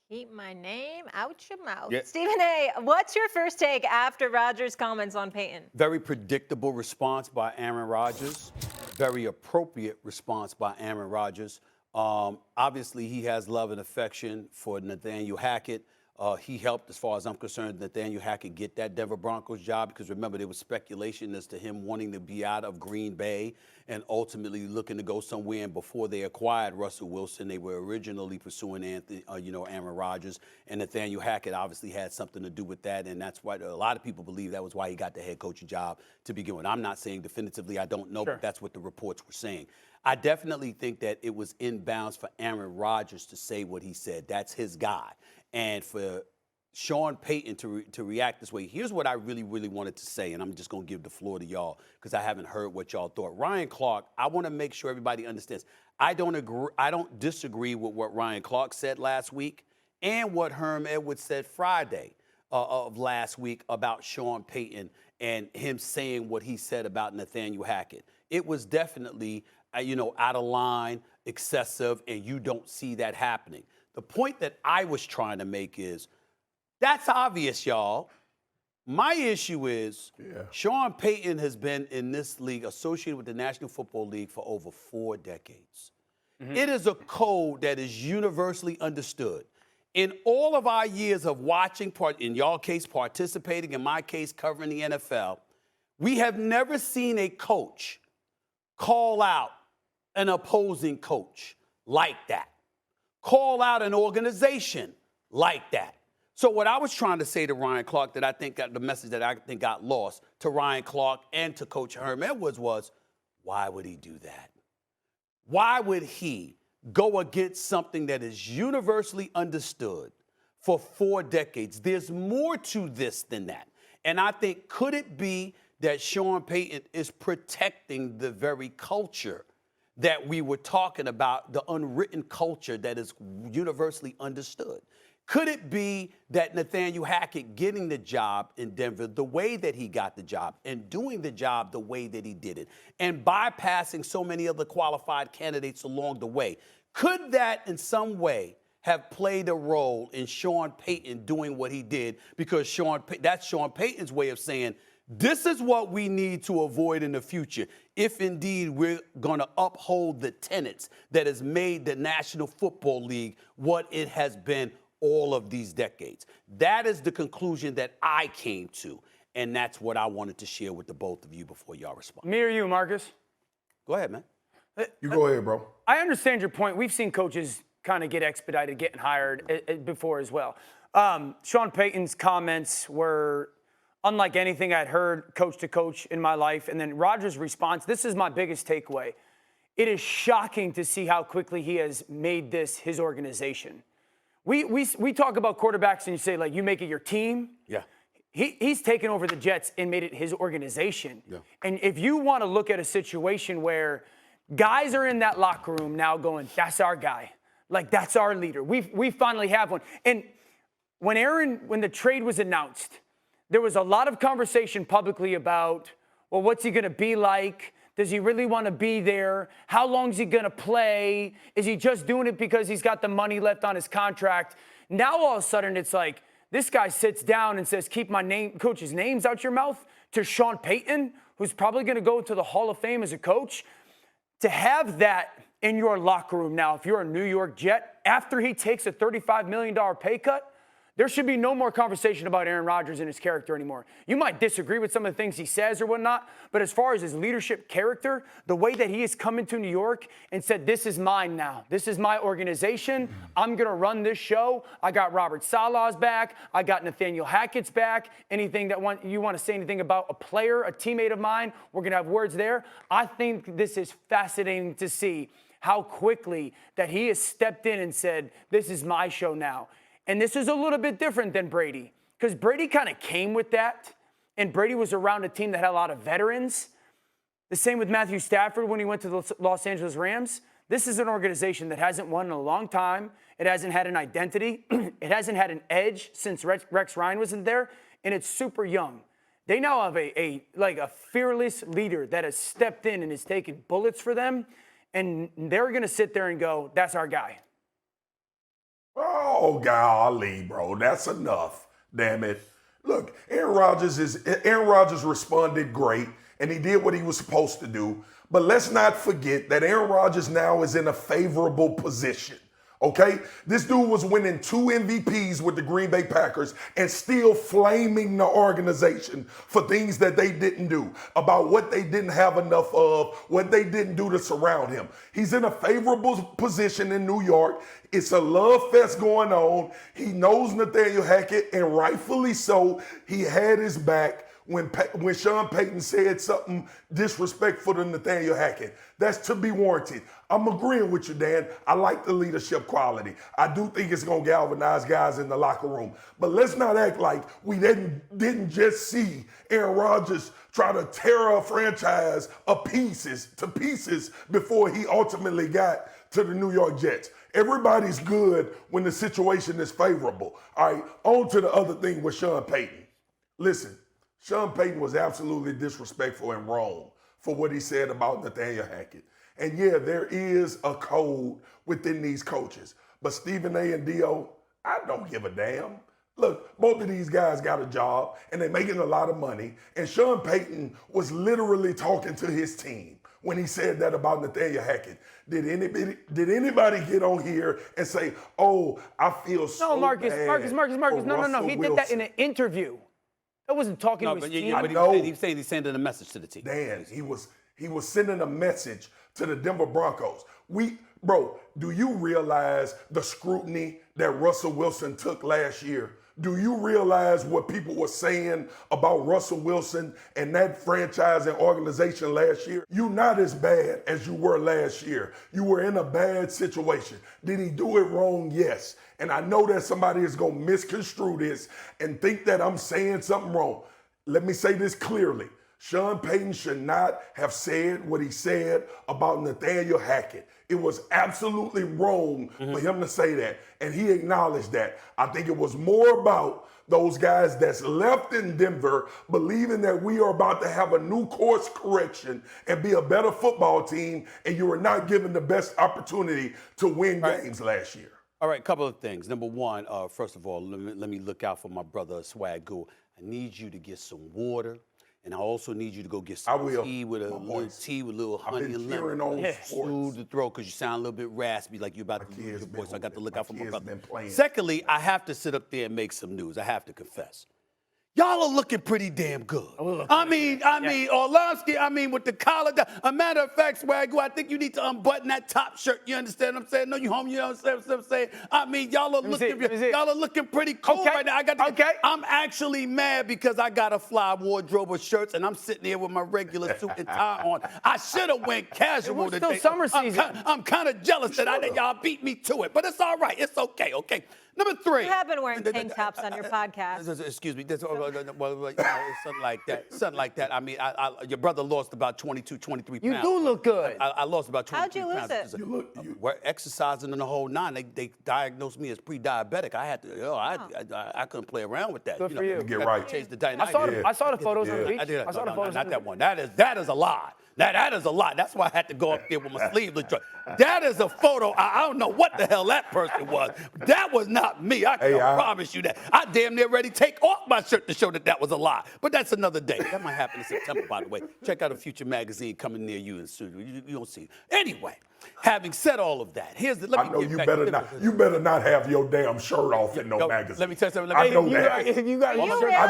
Keep my name out your mouth. Yeah. Stephen A., what's your first take after Rodgers' comments on Payton? Very predictable response by Aaron Rodgers. Very appropriate response by Aaron Rodgers. Obviously, he has love and affection for Nathaniel Hackett. He helped, as far as I'm concerned, Nathaniel Hackett get that Denver Broncos job because remember, there was speculation as to him wanting to be out of Green Bay and ultimately looking to go somewhere. And before they acquired Russell Wilson, they were originally pursuing Aaron Rodgers, and Nathaniel Hackett obviously had something to do with that, and that's why a lot of people believe that was why he got the head coaching job to begin with. I'm not saying definitively, I don't know, but that's what the reports were saying. I definitely think that it was in bounds for Aaron Rodgers to say what he said. That's his guy. And for Sean Payton to react this way, here's what I really wanted to say, and I'm just going to give the floor to y'all because I haven't heard what y'all thought. Ryan Clark, I want to make sure everybody understands. I don't disagree with what Ryan Clark said last week and what Herm Edwards said Friday of last week about Sean Payton and him saying what he said about Nathaniel Hackett. It was definitely, out of line, excessive, and you don't see that happening. The point that I was trying to make is, that's obvious, y'all. My issue is, Sean Payton has been in this league associated with the National Football League for over 4 decades. It is a code that is universally understood. In all of our years of watching, in y'all case participating, in my case covering the NFL, we have never seen a coach call out an opposing coach like that. Call out an organization like that. So what I was trying to say to Ryan Clark, that I think got the message that I think got lost to Ryan Clark and to Coach Herm Edwards was, why would he do that? Why would he go against something that is universally understood for 4 decades? There's more to this than that. And I think, could it be that Sean Payton is protecting the very culture that we were talking about, the unwritten culture that is universally understood? Could it be that Nathaniel Hackett getting the job in Denver the way that he got the job and doing the job the way that he did it and bypassing so many other qualified candidates along the way, could that in some way have played a role in Sean Payton doing what he did? Because that's Sean Payton's way of saying, this is what we need to avoid in the future if indeed we're going to uphold the tenets that has made the National Football League what it has been all of these decades. That is the conclusion that I came to, and that's what I wanted to share with the both of you before y'all respond. Me or you, Marcus? Go ahead, man. You go ahead, bro. I understand your point. We've seen coaches kind of get expedited, getting hired before as well. Sean Payton's comments were unlike anything I'd heard coach to coach in my life. And then Rodgers' response, this is my biggest takeaway. It is shocking to see how quickly he has made this his organization. We talk about quarterbacks and you say, like, you make it your team. Yeah. He's taken over the Jets and made it his organization. Yeah. And if you want to look at a situation where guys are in that locker room now going, that's our guy. Like, that's our leader. We finally have one. And when the trade was announced, there was a lot of conversation publicly about, well, what's he going to be like? Does he really want to be there? How long is he going to play? Is he just doing it because he's got the money left on his contract? Now all of a sudden it's like this guy sits down and says, keep my coach's names out your mouth, to Sean Payton, who's probably going to go to the Hall of Fame as a coach. To have that in your locker room now, if you're a New York Jet, after he takes a $35 million pay cut, there should be no more conversation about Aaron Rodgers and his character anymore. You might disagree with some of the things he says or whatnot, but as far as his leadership character, the way that he has come into New York and said, this is mine now. This is my organization. I'm going to run this show. I got Robert Saleh's back. I got Nathaniel Hackett's back. Anything that you want to say anything about a player, a teammate of mine, we're going to have words there. I think this is fascinating to see how quickly that he has stepped in and said, this is my show now. And this is a little bit different than Brady, because Brady kind of came with that, and Brady was around a team that had a lot of veterans. The same with Matthew Stafford when he went to the Los Angeles Rams. This is an organization that hasn't won in a long time. It hasn't had an identity. It hasn't had an edge since Rex Ryan wasn't there, and it's super young. They now have a fearless leader that has stepped in and has taken bullets for them, and they're going to sit there and go, that's our guy. Oh, golly, bro, that's enough. Damn it. Look, Aaron Rodgers responded great, and he did what he was supposed to do. But let's not forget that Aaron Rodgers now is in a favorable position. Okay? This dude was winning 2 MVPs with the Green Bay Packers and still flaming the organization for things that they didn't do, about what they didn't have enough of, what they didn't do to surround him. He's in a favorable position in New York. It's a love fest going on. He knows Nathaniel Hackett, and rightfully so. He had his back when Sean Payton said something disrespectful to Nathaniel Hackett. That's to be warranted. I'm agreeing with you, Dan. I like the leadership quality. I do think it's going to galvanize guys in the locker room. But let's not act like we didn't just see Aaron Rodgers try to tear a franchise to pieces before he ultimately got to the New York Jets. Everybody's good when the situation is favorable. All right, on to the other thing with Sean Payton. Listen, Sean Payton was absolutely disrespectful and wrong for what he said about Nathaniel Hackett. And yeah, there is a code within these coaches. But Stephen A. and Dio, I don't give a damn. Look, both of these guys got a job and they're making a lot of money. And Sean Payton was literally talking to his team when he said that about Nathaniel Hackett. Did anybody get on here and say, oh, I feel so No, Marcus. bad No. He did that in an interview. I wasn't talking to his team. But he's sending a message to the team. Dan, he was sending a message to the Denver Broncos. Bro, do you realize the scrutiny that Russell Wilson took last year? Do you realize what people were saying about Russell Wilson and that franchise and organization last year? You're not as bad as you were last year. You were in a bad situation. Did he do it wrong? Yes. And I know that somebody is going to misconstrue this and think that I'm saying something wrong. Let me say this clearly. Sean Payton should not have said what he said about Nathaniel Hackett. It was absolutely wrong for him to say that, and he acknowledged that. I think it was more about those guys that's left in Denver believing that we are about to have a new course correction and be a better football team, and you were not given the best opportunity to win games last year. All right, couple of things. Number one, first of all, let me look out for my brother Swagu. I need you to get some water. And I also need you to go get some tea with a little honey and lemon. Soothe the throat because you sound a little bit raspy, like you're about to lose your voice. So I got to look out for my brother. Secondly, I have to sit up there and make some news. I have to confess. Y'all are looking pretty damn good. I mean, Orlovsky, with the collar down. A matter of fact, Swagu, I think you need to unbutton that top shirt. You understand what I'm saying? No, you home, you understand what I'm saying? I mean, y'all are looking pretty cool right now. I'm actually mad because I got a fly wardrobe of shirts and I'm sitting here with my regular suit and tie on. I should have went casual today. It's still summer season. I'm kind of jealous that y'all beat me to it, but it's all right. It's okay. Number 3. You have been wearing tank tops on your podcast. Excuse me. Something like that. I mean, your brother lost about 22, 23 pounds. You do look good. I lost about 23 pounds. How'd you lose it? We're exercising in the whole 9. They diagnosed me as pre-diabetic. I had to. I couldn't play around with that. Good for you. Get right. Change the dynamic. I saw the photos on the beach. I saw the photos. Not that one. That is a lie. That is a lie. That's why I had to go up there with my sleeveless dress. That is a photo. I don't know what the hell that person was. That was not me. I can promise you that. I damn near ready to take off my shirt to show that was a lie. But that's another day. That might happen in September, by the way. Check out a future magazine coming near you in the studio. You don't see it. Anyway, having said all of that, I know you better not have your damn shirt off in no magazine. Let me tell you something. I know that. I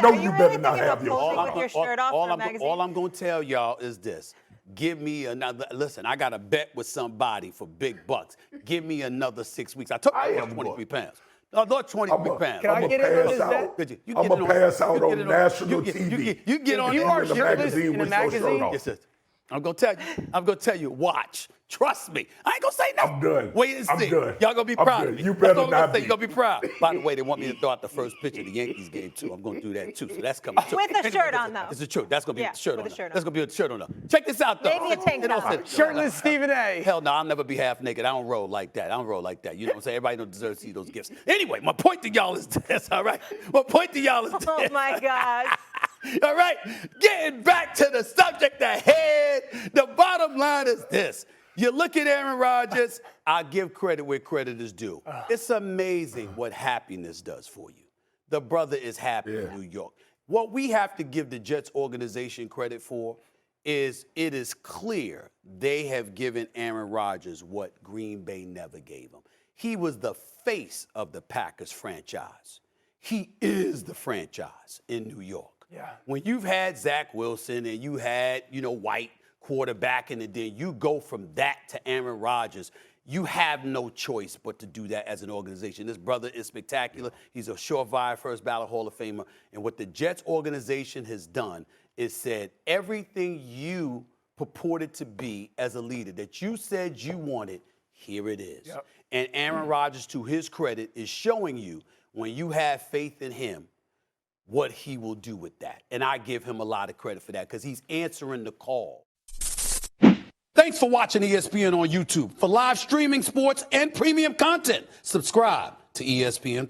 know you better not have your shirt off for a magazine? All I'm going to tell y'all is this. Give me another. Listen, I got a bet with somebody for big bucks. Give me another 6 weeks. I took 23 pounds. I lost 23 pounds. Can I get in on this? I'm going to pass out on national TV. You get on You are shirtless in a magazine? Yes, I'm going to tell you. Watch. Trust me. I ain't going to say no. I'm done. Wait and see. I'm done. Y'all going to be proud of me. You better not be. You're going to be proud. By the way, they want me to throw out the first pitch of the Yankees game, too. I'm going to do that, too. So that's coming, too. With the shirt on, though. It's the truth. That's going to be with the shirt on. That's going to be with the shirt on. Check this out, though. Maybe a tank top. Shirtless Stephen A. Hell no, I'll never be half naked. I don't roll like that. You know what I'm saying? Everybody don't deserve to see those gifts. Anyway, my point to y'all is this, all right? My point to y'all is this. Oh, my gosh. All right? Getting back to the subject at hand, the bottom line is this. You look at Aaron Rodgers, I give credit where credit is due. It's amazing what happiness does for you. The brother is happy in New York. What we have to give the Jets organization credit for is it is clear they have given Aaron Rodgers what Green Bay never gave him. He was the face of the Packers franchise. He is the franchise in New York. Yeah. When you've had Zach Wilson and you had, White quarterbacking, and then you go from that to Aaron Rodgers, you have no choice but to do that as an organization. This brother is spectacular. He's a surefire first ballot Hall of Famer. And what the Jets organization has done is said everything you purported to be as a leader that you said you wanted, here it is. Yep. And Aaron Rodgers, to his credit, is showing you when you have faith in him, what he will do with that. And I give him a lot of credit for that because he's answering the call. Thanks for watching ESPN on YouTube. For live streaming sports and premium content, subscribe to ESPN+.